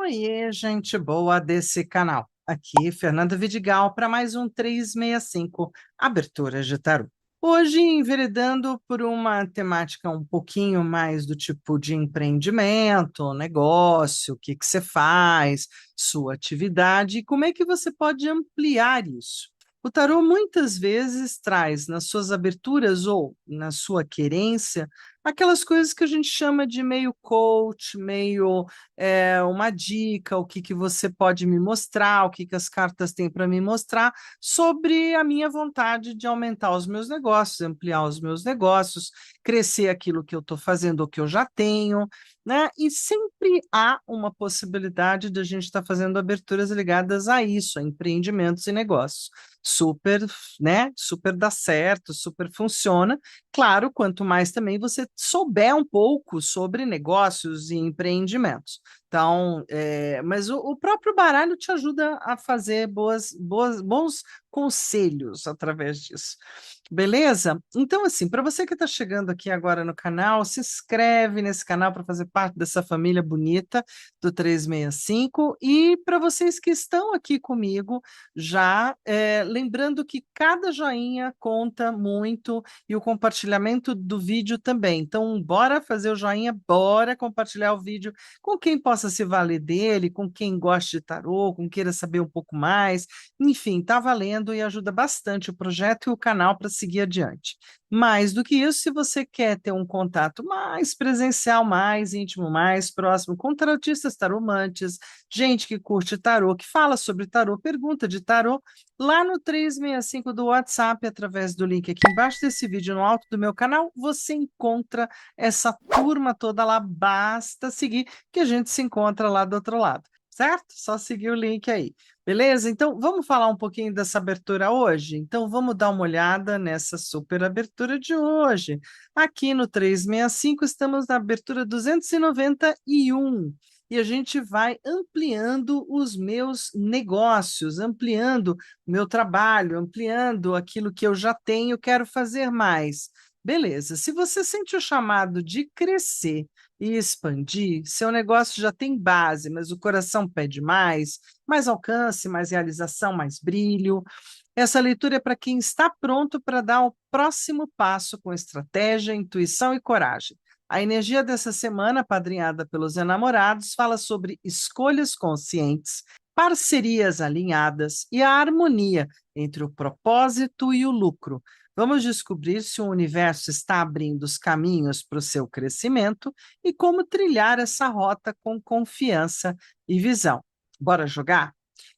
Oiê, gente boa desse canal. Aqui, Fernanda Vidigal, para mais um 365 Abertura de Tarô. Hoje, enveredando por uma temática um pouquinho mais do tipo de empreendimento, negócio, o que que você faz, sua atividade e como é que você pode ampliar isso. O tarô muitas vezes traz nas suas aberturas ou na sua querência aquelas coisas que a gente chama de meio coach, meio uma dica, o que que você pode me mostrar, o que que as cartas têm para me mostrar sobre a minha vontade de aumentar os meus negócios, ampliar os meus negócios, crescer aquilo que eu estou fazendo ou que eu já tenho, né? E sempre há uma possibilidade de a gente estar fazendo aberturas ligadas a isso, a empreendimentos e negócios. Super, né? Super dá certo, super funciona. Claro, quanto mais também você souber um pouco sobre negócios e empreendimentos. Então, mas o próprio baralho te ajuda a fazer bons conselhos através disso. Beleza? Então, assim, para você que está chegando aqui agora no canal, se inscreve nesse canal para fazer parte dessa família bonita do 365. E para vocês que estão aqui comigo, já lembrando que cada joinha conta muito e o compartilhamento do vídeo também. Então, bora fazer o joinha, bora compartilhar o vídeo com quem possa se valer dele, com quem gosta de tarô, com queira saber um pouco mais. Enfim, tá valendo e ajuda bastante o projeto e o canal para seguir adiante. Mais do que isso, se você quer ter um contato mais presencial, mais íntimo, mais próximo, com tarotistas taromantes, gente que curte tarô, que fala sobre tarô, pergunta de tarô, lá no 365 do WhatsApp, através do link aqui embaixo desse vídeo, no alto do meu canal, você encontra essa turma toda lá, basta seguir que a gente se encontra lá do outro lado, certo? Só seguir o link aí. Beleza? Então, vamos falar um pouquinho dessa abertura hoje? Então, vamos dar uma olhada nessa super abertura de hoje. Aqui no 365, estamos na abertura 291 e a gente vai ampliando os meus negócios, ampliando o meu trabalho, ampliando aquilo que eu já tenho, quero fazer mais. Beleza, se você sente o chamado de crescer e expandir, seu negócio já tem base, mas o coração pede mais alcance, mais realização, mais brilho. Essa leitura é para quem está pronto para dar o próximo passo com estratégia, intuição e coragem. A energia dessa semana, padrinhada pelos enamorados, fala sobre escolhas conscientes, parcerias alinhadas e a harmonia entre o propósito e o lucro. Vamos descobrir se o universo está abrindo os caminhos para o seu crescimento e como trilhar essa rota com confiança e visão. Bora jogar?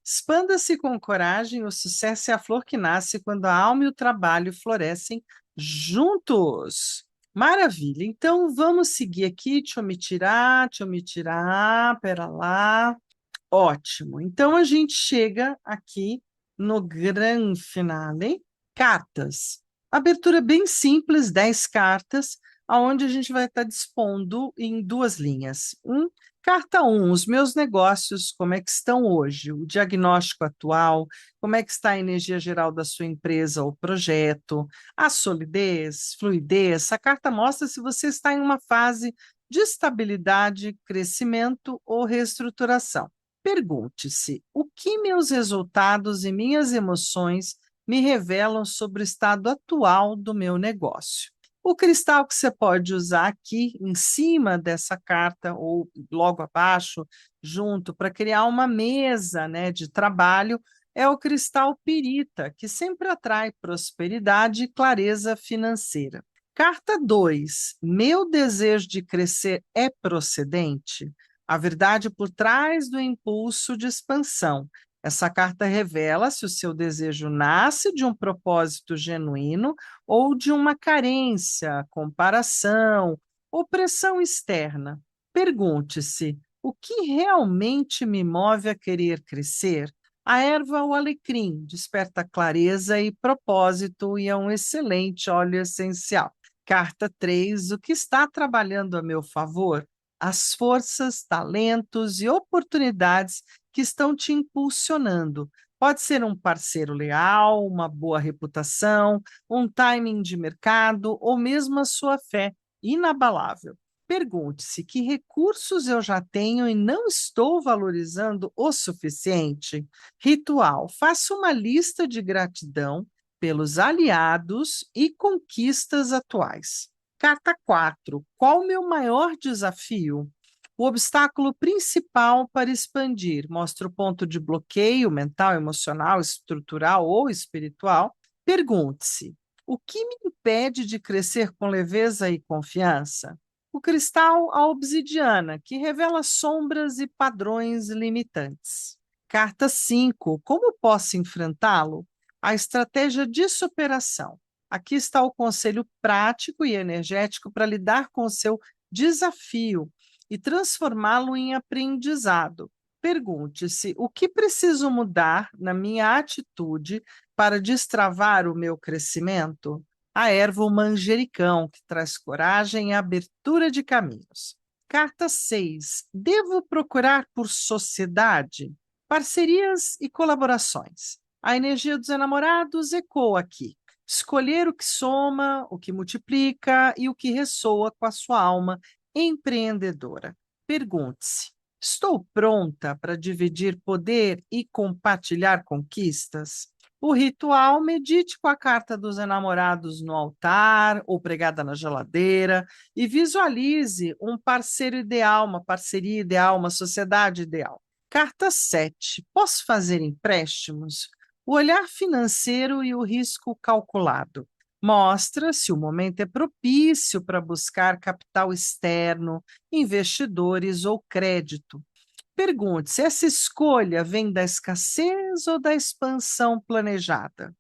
Expanda-se com coragem, o sucesso é a flor que nasce quando a alma e o trabalho florescem juntos. Maravilha, então vamos seguir aqui, deixa eu me tirar, pera lá. Ótimo, então a gente chega aqui no grande finale, cartas. Abertura bem simples, 10 cartas, aonde a gente vai estar dispondo em duas linhas. Carta 1, os meus negócios, como é que estão hoje? O diagnóstico atual, como é que está a energia geral da sua empresa ou projeto, a solidez, fluidez. A carta mostra se você está em uma fase de estabilidade, crescimento ou reestruturação. Pergunte-se: o que meus resultados e minhas emoções me revelam sobre o estado atual do meu negócio? O cristal que você pode usar aqui em cima dessa carta ou logo abaixo, junto, para criar uma mesa, né, de trabalho, é o cristal pirita, que sempre atrai prosperidade e clareza financeira. Carta 2. Meu desejo de crescer é procedente? A verdade por trás do impulso de expansão. Essa carta revela se o seu desejo nasce de um propósito genuíno ou de uma carência, comparação ou pressão externa. Pergunte-se: o que realmente me move a querer crescer? A erva ou alecrim desperta clareza e propósito e é um excelente óleo essencial. Carta 3: o que está trabalhando a meu favor? As forças, talentos e oportunidades que estão te impulsionando. Pode ser um parceiro leal, uma boa reputação, um timing de mercado ou mesmo a sua fé inabalável. Pergunte-se que recursos eu já tenho e não estou valorizando o suficiente. Ritual: faça uma lista de gratidão pelos aliados e conquistas atuais. Carta 4. Qual o meu maior desafio? O obstáculo principal para expandir. Mostra o ponto de bloqueio mental, emocional, estrutural ou espiritual. Pergunte-se: o que me impede de crescer com leveza e confiança? O cristal, a obsidiana, que revela sombras e padrões limitantes. Carta 5. Como posso enfrentá-lo? A estratégia de superação. Aqui está o conselho prático e energético para lidar com o seu desafio e transformá-lo em aprendizado. Pergunte-se: o que preciso mudar na minha atitude para destravar o meu crescimento? A erva o manjericão, que traz coragem e abertura de caminhos. Carta 6. Devo procurar por sociedade? Parcerias e colaborações. A energia dos enamorados ecoa aqui. Escolher o que soma, o que multiplica e o que ressoa com a sua alma empreendedora. Pergunte-se: estou pronta para dividir poder e compartilhar conquistas? O ritual: medite com a carta dos enamorados no altar ou pregada na geladeira e visualize um parceiro ideal, uma parceria ideal, uma sociedade ideal. Carta 7. Posso fazer empréstimos? O olhar financeiro e o risco calculado. Mostra se o momento é propício para buscar capital externo, investidores ou crédito. Pergunte se essa escolha vem da escassez ou da expansão planejada.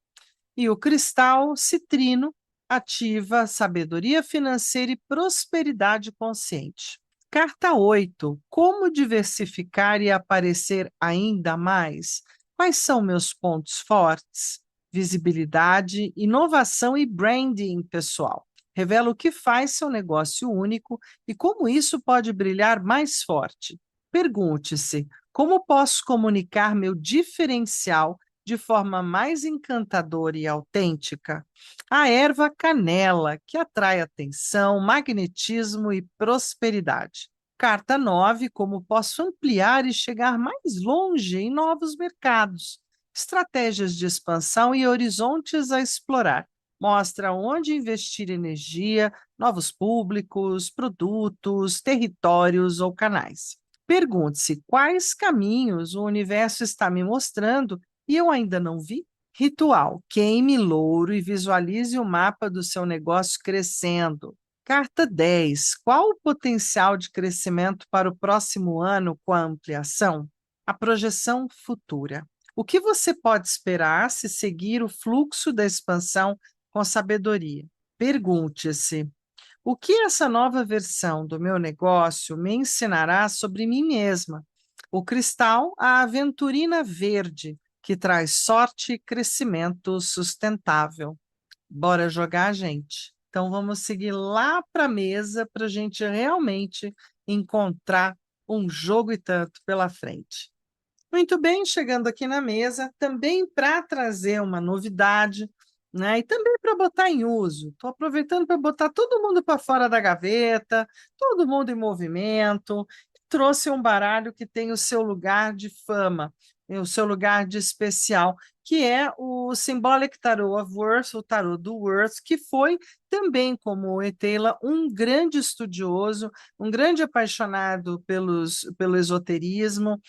E o cristal citrino ativa sabedoria financeira e prosperidade consciente. Carta 8. Como diversificar e aparecer ainda mais? Quais são meus pontos fortes? Visibilidade, inovação e branding pessoal. Revela o que faz seu negócio único e como isso pode brilhar mais forte. Pergunte-se: como posso comunicar meu diferencial de forma mais encantadora e autêntica? A erva canela, que atrai atenção, magnetismo e prosperidade. Carta 9. Como posso ampliar e chegar mais longe em novos mercados? Estratégias de expansão e horizontes a explorar. Mostra onde investir energia, novos públicos, produtos, territórios ou canais. Pergunte-se quais caminhos o universo está me mostrando e eu ainda não vi. Ritual: queime louro e visualize o mapa do seu negócio crescendo. Carta 10. Qual o potencial de crescimento para o próximo ano com a ampliação? A projeção futura. O que você pode esperar se seguir o fluxo da expansão com sabedoria? Pergunte-se: o que essa nova versão do meu negócio me ensinará sobre mim mesma? O cristal, a aventurina verde, que traz sorte e crescimento sustentável. Bora jogar, gente? Então vamos seguir lá para a mesa para a gente realmente encontrar um jogo e tanto pela frente. Muito bem, chegando aqui na mesa, também para trazer uma novidade, né? E também para botar em uso. Estou aproveitando para botar todo mundo para fora da gaveta, todo mundo em movimento. Trouxe um baralho que tem o seu lugar de fama, o seu lugar de especial, que é o Symbolic Tarot of Worth, o tarot do Worth, que foi também, como o Etela, um grande estudioso, um grande apaixonado pelo esoterismo.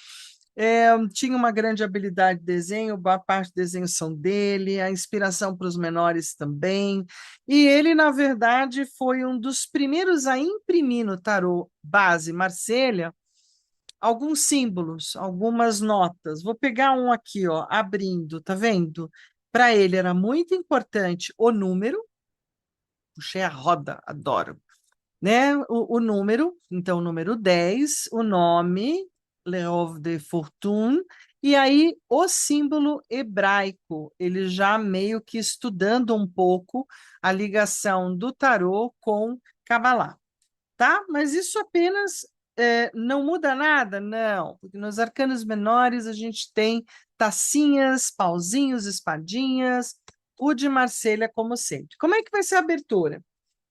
Tinha uma grande habilidade de desenho, boa parte dos desenhos são dele, a inspiração para os menores também. E ele, na verdade, foi um dos primeiros a imprimir no tarô base Marselha alguns símbolos, algumas notas. Vou pegar um aqui, ó, abrindo, tá vendo? Para ele era muito importante o número, puxei a roda, adoro, né? O número, então o número 10, o nome, Leov de Fortune, e aí o símbolo hebraico, ele já meio que estudando um pouco a ligação do tarô com Kabbalah, tá? Mas isso apenas não muda nada? Não, porque nos arcanos menores a gente tem tacinhas, pauzinhos, espadinhas, o de Marselha como sempre. Como é que vai ser a abertura?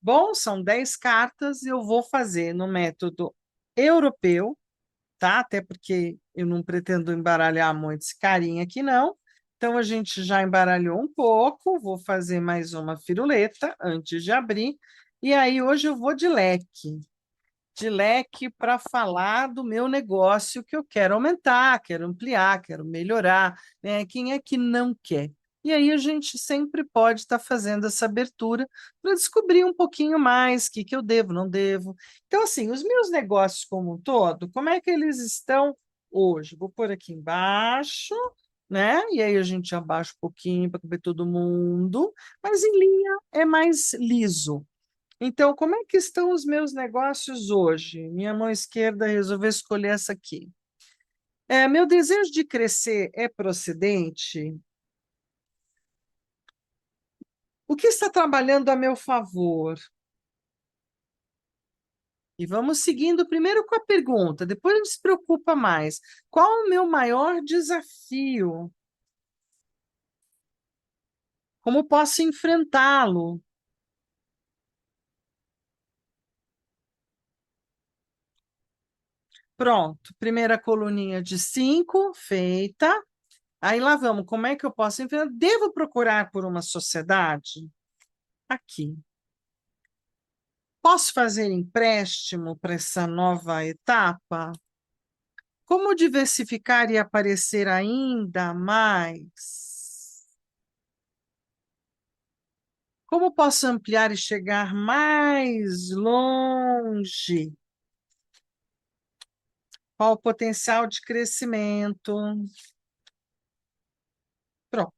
Bom, são 10 cartas e eu vou fazer no método europeu, tá? Até porque eu não pretendo embaralhar muito esse carinha aqui, não. Então, a gente já embaralhou um pouco, vou fazer mais uma firuleta antes de abrir. E aí, hoje eu vou de leque para falar do meu negócio que eu quero aumentar, quero ampliar, quero melhorar, né? Quem é que não quer? E aí a gente sempre pode estar fazendo essa abertura para descobrir um pouquinho mais o que, que eu devo, não devo. Então, assim, os meus negócios como um todo, como é que eles estão hoje? Vou pôr aqui embaixo, né? E aí a gente abaixa um pouquinho para caber todo mundo, mas em linha é mais liso. Então, como é que estão os meus negócios hoje? Minha mão esquerda resolveu escolher essa aqui. Meu desejo de crescer é procedente? O que está trabalhando a meu favor? E vamos seguindo primeiro com a pergunta, depois a gente se preocupa mais. Qual o meu maior desafio? Como posso enfrentá-lo? Pronto, primeira coluninha de 5, feita. Aí lá vamos, como é que eu posso enfrentar? Devo procurar por uma sociedade? Aqui. Posso fazer empréstimo para essa nova etapa? Como diversificar e aparecer ainda mais? Como posso ampliar e chegar mais longe? Qual o potencial de crescimento? Pronto.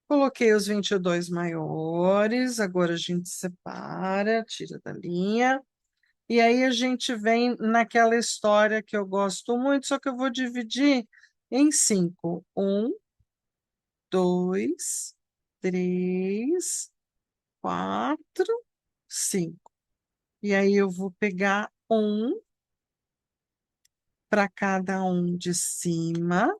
Coloquei os 22 maiores, agora a gente separa, tira da linha. E aí a gente vem naquela história que eu gosto muito, só que eu vou dividir em cinco. Um, dois, três, quatro, cinco. E aí eu vou pegar um para cada um de cima.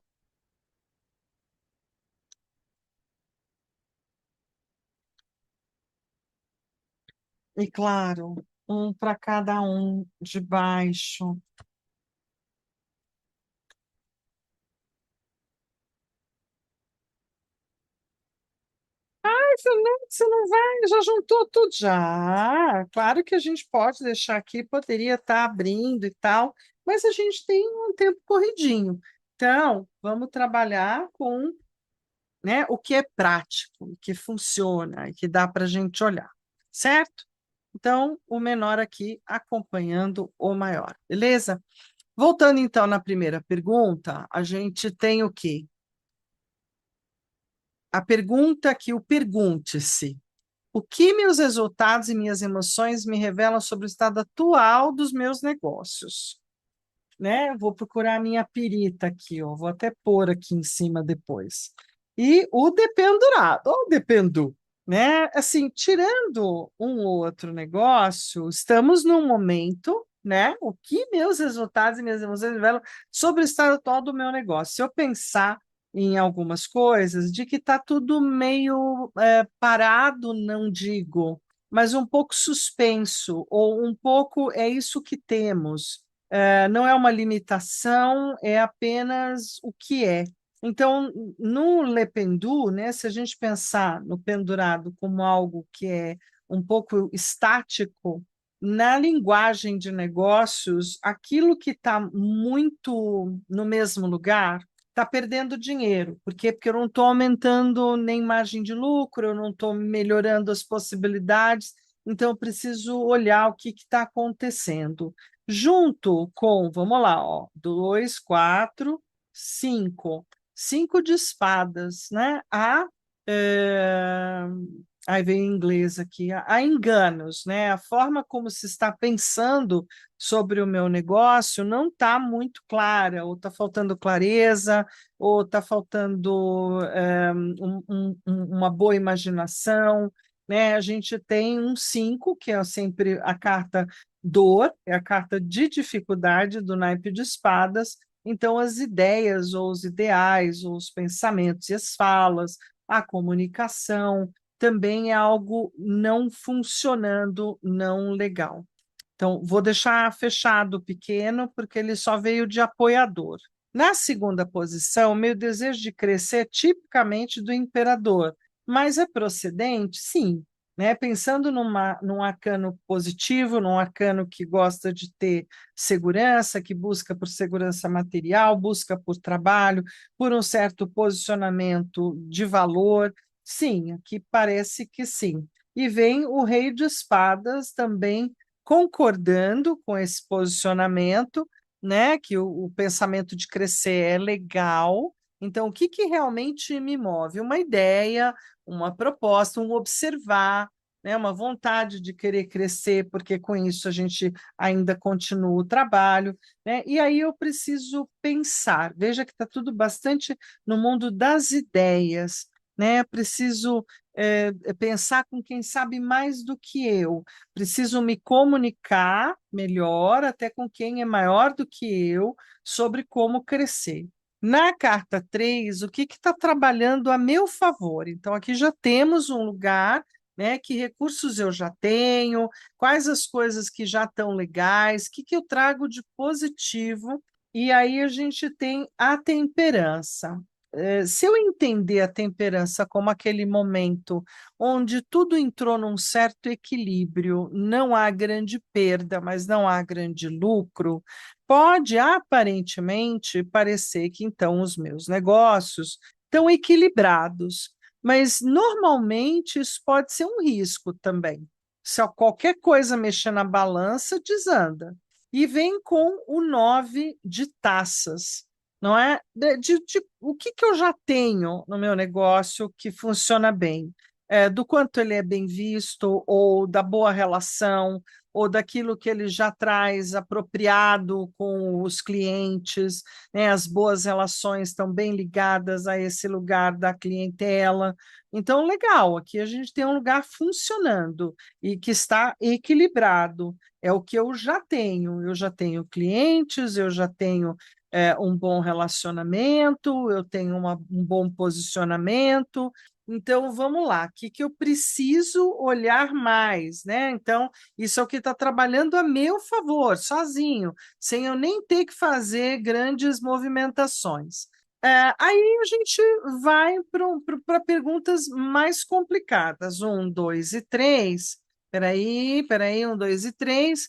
E claro, um para cada um de baixo. Fernando, você não vai, já juntou tudo já. Claro que a gente pode deixar aqui, poderia estar abrindo e tal, mas a gente tem um tempo corridinho. Então, vamos trabalhar com, né, o que é prático, o que funciona e que dá para a gente olhar, certo? Então, o menor aqui acompanhando o maior, beleza? Voltando então na primeira pergunta, a gente tem o quê? A pergunta que o pergunte-se. O que meus resultados e minhas emoções me revelam sobre o estado atual dos meus negócios? Né? Vou procurar a minha perita aqui, ó. Vou até pôr aqui em cima depois. E o dependurado, ó, o dependu, né? Assim, tirando um ou outro negócio, estamos num momento, né? O que meus resultados e minhas emoções revelam sobre o estado atual do meu negócio? Se eu pensar em algumas coisas, de que está tudo meio parado, não digo, mas um pouco suspenso, ou um pouco é isso que temos. Não é uma limitação, é apenas o que é. Então, no Lependu, né, se a gente pensar no pendurado como algo que é um pouco estático, na linguagem de negócios, aquilo que está muito no mesmo lugar está perdendo dinheiro. Por quê? Porque eu não estou aumentando nem margem de lucro, eu não estou melhorando as possibilidades, então eu preciso olhar o que está acontecendo. Junto com, vamos lá, ó, dois, quatro, cinco. Cinco de espadas, né? Eh, Aí vem em inglês aqui, há enganos, né? A forma como se está pensando sobre o meu negócio não está muito clara, ou está faltando clareza, ou está faltando uma boa imaginação, né? A gente tem um 5, que é sempre a carta dor, é a carta de dificuldade do naipe de espadas. Então, as ideias, ou os ideais, ou os pensamentos e as falas, a comunicação, também é algo não funcionando, não legal. Então, vou deixar fechado o pequeno, porque ele só veio de apoiador. Na segunda posição, meu desejo de crescer é tipicamente do imperador, mas é procedente? Sim. Né? Pensando num arcano positivo, num arcano que gosta de ter segurança, que busca por segurança material, busca por trabalho, por um certo posicionamento de valor, sim, aqui parece que sim. E vem o Rei de Espadas também concordando com esse posicionamento, né, que o pensamento de crescer é legal. Então, o que, que realmente me move? Uma ideia, uma proposta, um observar, né, uma vontade de querer crescer, porque com isso a gente ainda continua o trabalho, né? E aí eu preciso pensar. Veja que está tudo bastante no mundo das ideias, né? Preciso pensar com quem sabe mais do que eu, preciso me comunicar melhor, até com quem é maior do que eu, sobre como crescer. Na carta 3, o que está trabalhando a meu favor? Então, aqui já temos um lugar, né? Que recursos eu já tenho, quais as coisas que já estão legais, o que, que eu trago de positivo, e aí a gente tem a temperança. Se eu entender a temperança como aquele momento onde tudo entrou num certo equilíbrio, não há grande perda, mas não há grande lucro, pode aparentemente parecer que então os meus negócios estão equilibrados, mas normalmente isso pode ser um risco também. Se qualquer coisa mexer na balança, desanda. E vem com o 9 de taças, não é? O que, que eu já tenho no meu negócio que funciona bem? Do quanto ele é bem visto, ou da boa relação, ou daquilo que ele já traz apropriado com os clientes, né? As boas relações estão bem ligadas a esse lugar da clientela. Então, legal, aqui a gente tem um lugar funcionando e que está equilibrado. É o que eu já tenho. Eu já tenho clientes, eu já tenho um bom relacionamento, eu tenho um bom posicionamento. Então, vamos lá, o que, que eu preciso olhar mais, né? Então, isso é o que está trabalhando a meu favor, sozinho, sem eu nem ter que fazer grandes movimentações. Aí a gente vai para perguntas mais complicadas, 1, 2 e 3. Peraí, 1, 2 e 3.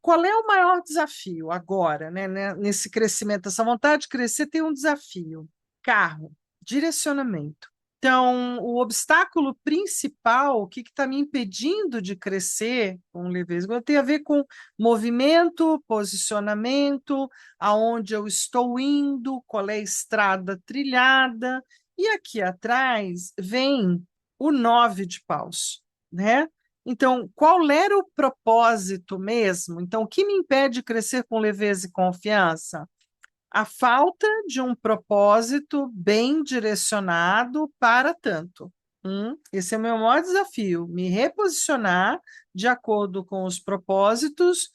Qual é o maior desafio agora, né, nesse crescimento? Essa vontade de crescer tem um desafio: carro, direcionamento. Então, o obstáculo principal, o que está me impedindo de crescer com leveza, tem a ver com movimento, posicionamento, aonde eu estou indo, qual é a estrada trilhada. E aqui atrás vem o 9 de paus, né? Então, qual era o propósito mesmo? Então, o que me impede de crescer com leveza e confiança? A falta de um propósito bem direcionado para tanto. Esse é o meu maior desafio, me reposicionar de acordo com os propósitos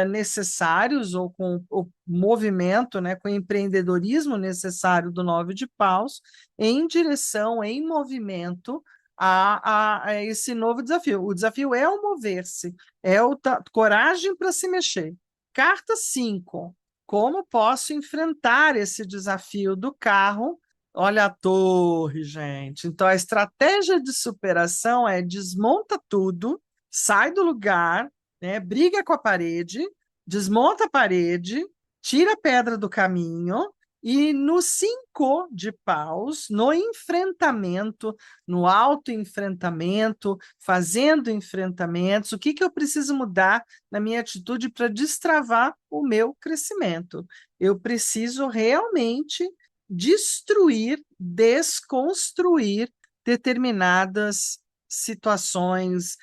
necessários, ou com o movimento, né, com o empreendedorismo necessário do 9 de paus, em direção, em movimento a esse novo desafio. O desafio é o mover-se, é o coragem para se mexer. Carta 5. Como posso enfrentar esse desafio do carro? Olha a torre, gente. Então, a estratégia de superação é: desmonta tudo, sai do lugar, né? Briga com a parede, desmonta a parede, tira a pedra do caminho, e no 5 de paus, no enfrentamento, no autoenfrentamento, fazendo enfrentamentos, o que, que eu preciso mudar na minha atitude para destravar o meu crescimento? Eu preciso realmente destruir, desconstruir determinadas situações,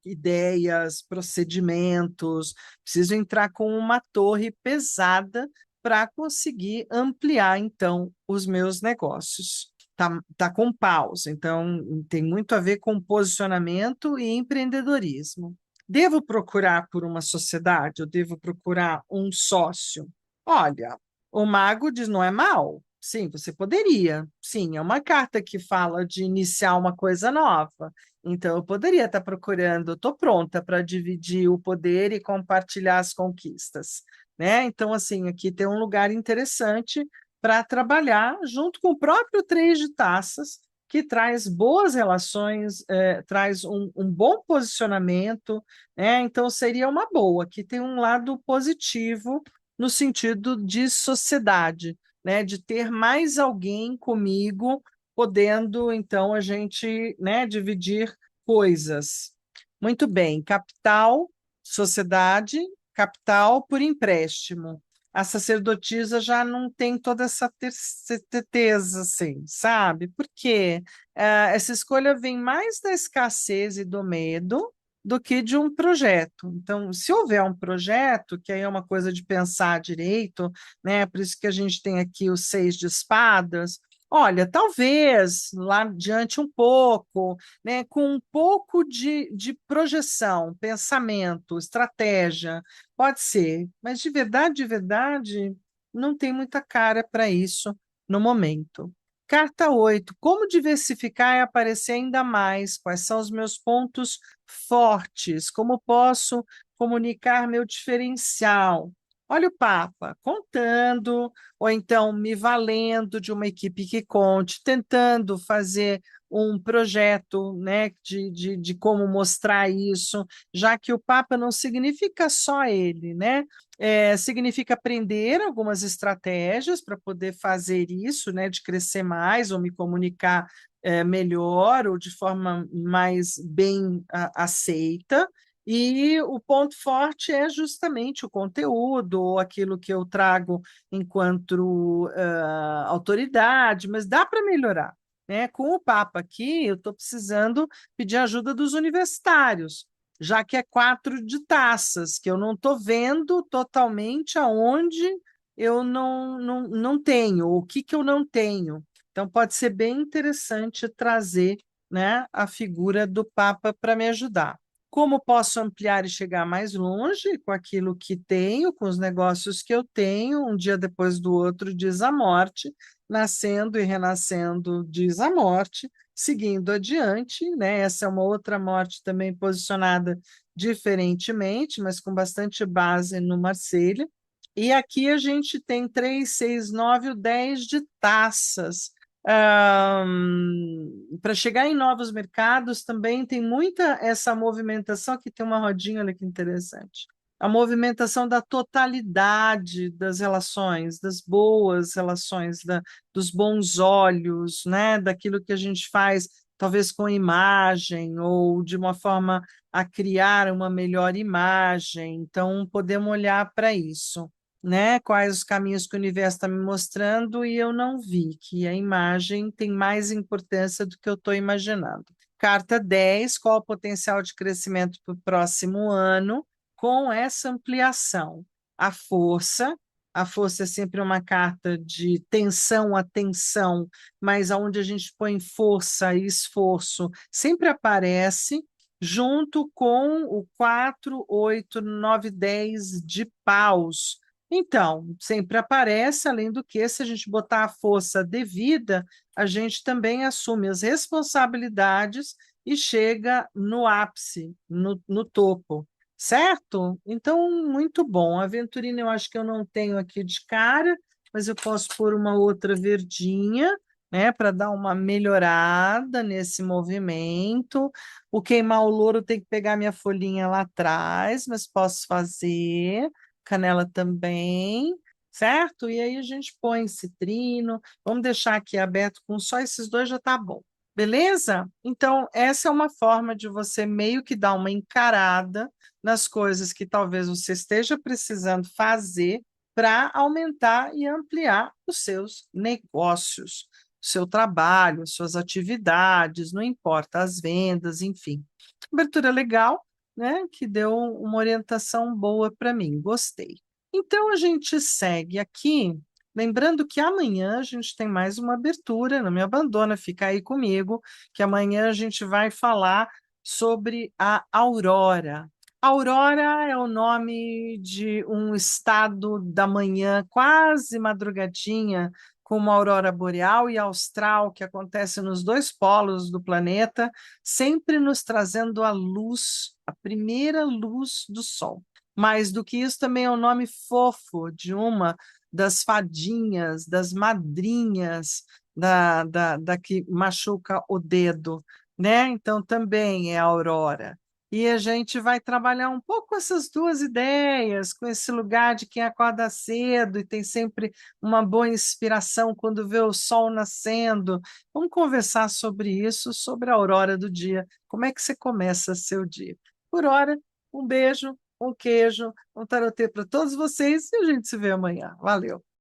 ideias, procedimentos. Preciso entrar com uma torre pesada para conseguir ampliar, então, os meus negócios. Tá com pausa, então tem muito a ver com posicionamento e empreendedorismo. Devo procurar por uma sociedade? Eu devo procurar um sócio? Olha, o mago diz: não é mal, sim, você poderia. Sim, é uma carta que fala de iniciar uma coisa nova. Então, eu poderia estar procurando, estou pronta para dividir o poder e compartilhar as conquistas, né? Então, assim, aqui tem um lugar interessante para trabalhar junto com o próprio Três de Taças, que traz boas relações, traz um bom posicionamento, né? Então, seria uma boa. Aqui tem um lado positivo no sentido de sociedade, né, de ter mais alguém comigo, podendo, então, a gente, né, dividir coisas. Muito bem, capital, sociedade, capital por empréstimo. A sacerdotisa já não tem toda essa certeza, assim, sabe? Porque essa escolha vem mais da escassez e do medo do que de um projeto. Então, se houver um projeto, que aí é uma coisa de pensar direito, né? Por isso que a gente tem aqui o seis de espadas. Olha, talvez lá adiante um pouco, né? Com um pouco de projeção, pensamento, estratégia, pode ser, mas de verdade, não tem muita cara para isso no momento. Carta 8. Como diversificar e aparecer ainda mais? Quais são os meus pontos fortes? Como posso comunicar meu diferencial? Olha o Papa, contando, ou então me valendo de uma equipe que conte, tentando fazer um projeto, né, de como mostrar isso, já que o Papa não significa só ele, né? Significa aprender algumas estratégias para poder fazer isso, né, de crescer mais ou me comunicar melhor ou de forma mais bem aceita. E o ponto forte é justamente o conteúdo, ou aquilo que eu trago enquanto autoridade, mas dá para melhorar, né? Com o Papa aqui, eu estou precisando pedir ajuda dos universitários, já que é quatro de taças, que eu não estou vendo totalmente aonde eu não tenho, o que eu não tenho. Então, pode ser bem interessante trazer, né, a figura do Papa para me ajudar. Como posso ampliar e chegar mais longe com aquilo que tenho, com os negócios que eu tenho, um dia depois do outro, diz a morte, nascendo e renascendo, diz a morte, seguindo adiante, né? Essa é uma outra morte também posicionada diferentemente, mas com bastante base no Marselha. E aqui a gente tem 3, 6, 9, o 10 de taças. Para chegar em novos mercados também tem muita essa movimentação, que tem uma rodinha, olha que interessante. A movimentação da totalidade das relações, das boas relações, dos bons olhos, né? Daquilo que a gente faz, talvez com imagem, ou de uma forma a criar uma melhor imagem. Então, podemos olhar para isso, né? Quais os caminhos que o universo está me mostrando e eu não vi, que a imagem tem mais importância do que eu estou imaginando. Carta 10, qual o potencial de crescimento para o próximo ano com essa ampliação? A força é sempre uma carta de tensão a tensão, mas onde a gente põe força e esforço sempre aparece, junto com o 4, 8, 9, 10 de paus. Então, sempre aparece, além do que, se a gente botar a força devida, a gente também assume as responsabilidades e chega no ápice, no topo, certo? Então, muito bom. A aventurina eu acho que eu não tenho aqui de cara, mas eu posso pôr uma outra verdinha, né, para dar uma melhorada nesse movimento. O queimar o louro tem que pegar minha folhinha lá atrás, mas posso fazer canela também, certo? E aí a gente põe citrino, vamos deixar aqui aberto com só esses dois, já tá bom. Beleza? Então, essa é uma forma de você meio que dar uma encarada nas coisas que talvez você esteja precisando fazer para aumentar e ampliar os seus negócios, o seu trabalho, suas atividades, não importa, as vendas, enfim. Abertura legal, né, que deu uma orientação boa para mim, gostei. Então a gente segue aqui, lembrando que amanhã a gente tem mais uma abertura, não me abandona, fica aí comigo, que amanhã a gente vai falar sobre a aurora. Aurora é o nome de um estado da manhã, quase madrugadinha, como a aurora boreal e austral, que acontece nos dois polos do planeta, sempre nos trazendo a luz, a primeira luz do sol. Mais do que isso, também é o nome fofo de uma das fadinhas, das madrinhas da que machuca o dedo, né? Então também é a aurora. E a gente vai trabalhar um pouco essas duas ideias, com esse lugar de quem acorda cedo e tem sempre uma boa inspiração quando vê o sol nascendo. Vamos conversar sobre isso, sobre a aurora do dia. Como é que você começa seu dia? Por hora, um beijo, um queijo, um tarotê para todos vocês e a gente se vê amanhã. Valeu!